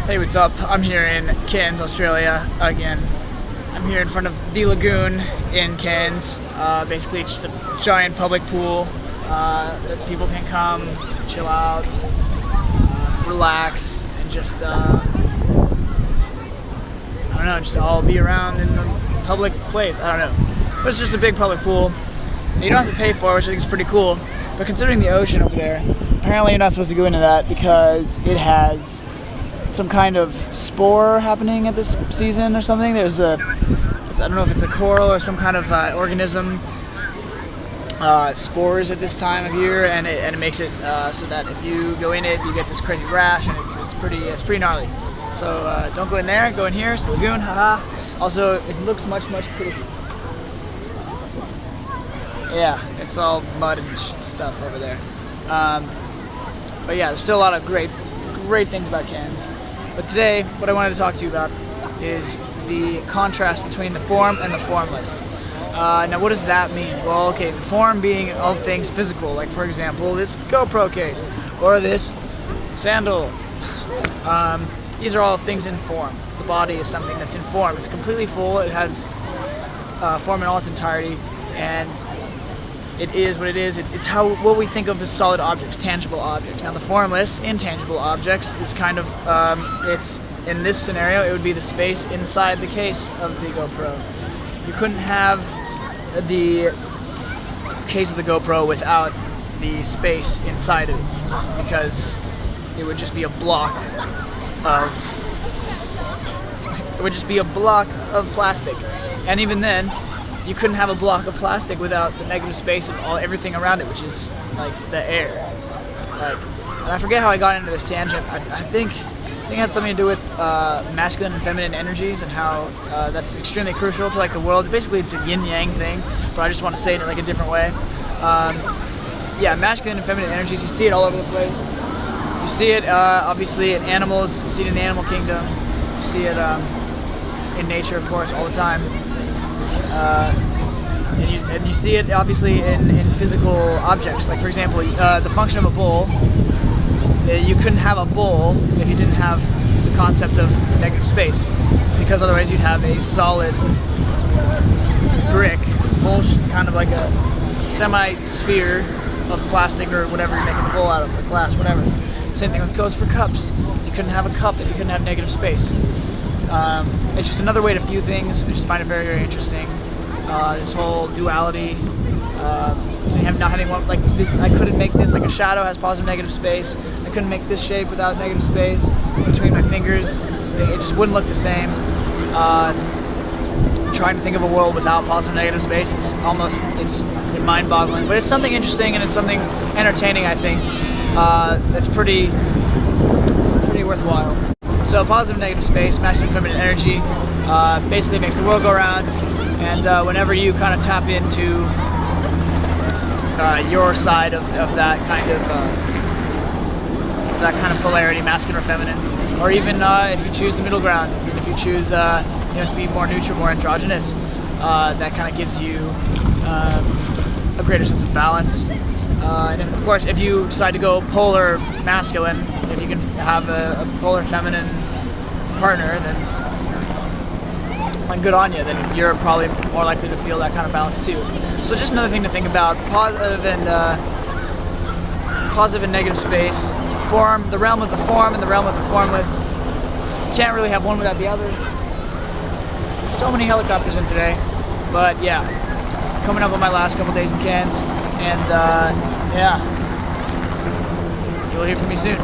Hey, what's up? I'm here in Cairns, Australia again. I'm here in front of the lagoon in Cairns. Basically, it's just a giant public pool that people can come, chill out, relax, and just, I don't know, just all be around in a public place. I don't know. But it's just a big public pool. You don't have to pay for it, which I think is pretty cool. But considering the ocean over there, apparently you're not supposed to go into that because it has some kind of spore happening at this season or something. There's I don't know if it's a coral or some kind of organism spores at this time of year, and it makes it so that if you go in it, you get this crazy rash, and it's pretty gnarly. So don't go in there. Go in here. It's the lagoon. Haha. Also, it looks much prettier. Yeah, it's all mud and stuff over there. But yeah, there's still a lot of great things about Cairns. But today, what I wanted to talk to you about is the contrast between the form and the formless. Now, what does that mean? Well, okay, the form being all things physical, like for example, this GoPro case, or this sandal. These are all things in form. The body is something that's in form. It's completely full. It has form in all its entirety, and it is what it is. It's what we think of as solid objects, tangible objects. Now the formless, intangible objects is kind of, it's, in this scenario, it would be the space inside the case of the GoPro. You couldn't have the case of the GoPro without the space inside it, because it would just be a block of, plastic. And even then, you couldn't have a block of plastic without the negative space of everything around it, which is like the air. And I forget how I got into this tangent. I think it had something to do with masculine and feminine energies, and how that's extremely crucial to like the world. Basically, it's a yin-yang thing, but I just want to say it in like a different way. Yeah, masculine and feminine energies. You see it all over the place. You see it obviously in animals. You see it in the animal kingdom. You see it in nature, of course, all the time. And you see it obviously in physical objects. Like for example, the function of a bowl. You couldn't have a bowl if you didn't have the concept of negative space, because otherwise you'd have a solid brick, bowl, kind of like a semi-sphere of plastic or whatever you're making the bowl out of, or glass, whatever. Same thing goes for cups. You couldn't have a cup if you couldn't have negative space. It's just another way to view things. I just find it very interesting. This whole duality. So you have not having one like this. I couldn't make this like a shadow has positive negative space. I couldn't make this shape without negative space between my fingers. It just wouldn't look the same. Trying to think of a world without positive negative space, it's mind-boggling. But it's something interesting, and it's something entertaining, I think. That's pretty worthwhile. So positive and negative space, masculine and feminine energy, basically makes the world go around, and whenever you kind of tap into your side of that kind of polarity, masculine or feminine, or even if you choose the middle ground, if you choose to be more neutral, more androgynous, that kind of gives you a greater sense of balance. And of course, if you decide to go polar masculine, if you can have a polar feminine partner, then good on you. Then you're probably more likely to feel that kind of balance too. So just another thing to think about: positive and negative space, form, the realm of the form and the realm of the formless. You can't really have one without the other. So many helicopters in today, but yeah, coming up on my last couple days in Cairns, and yeah, you'll hear from me soon.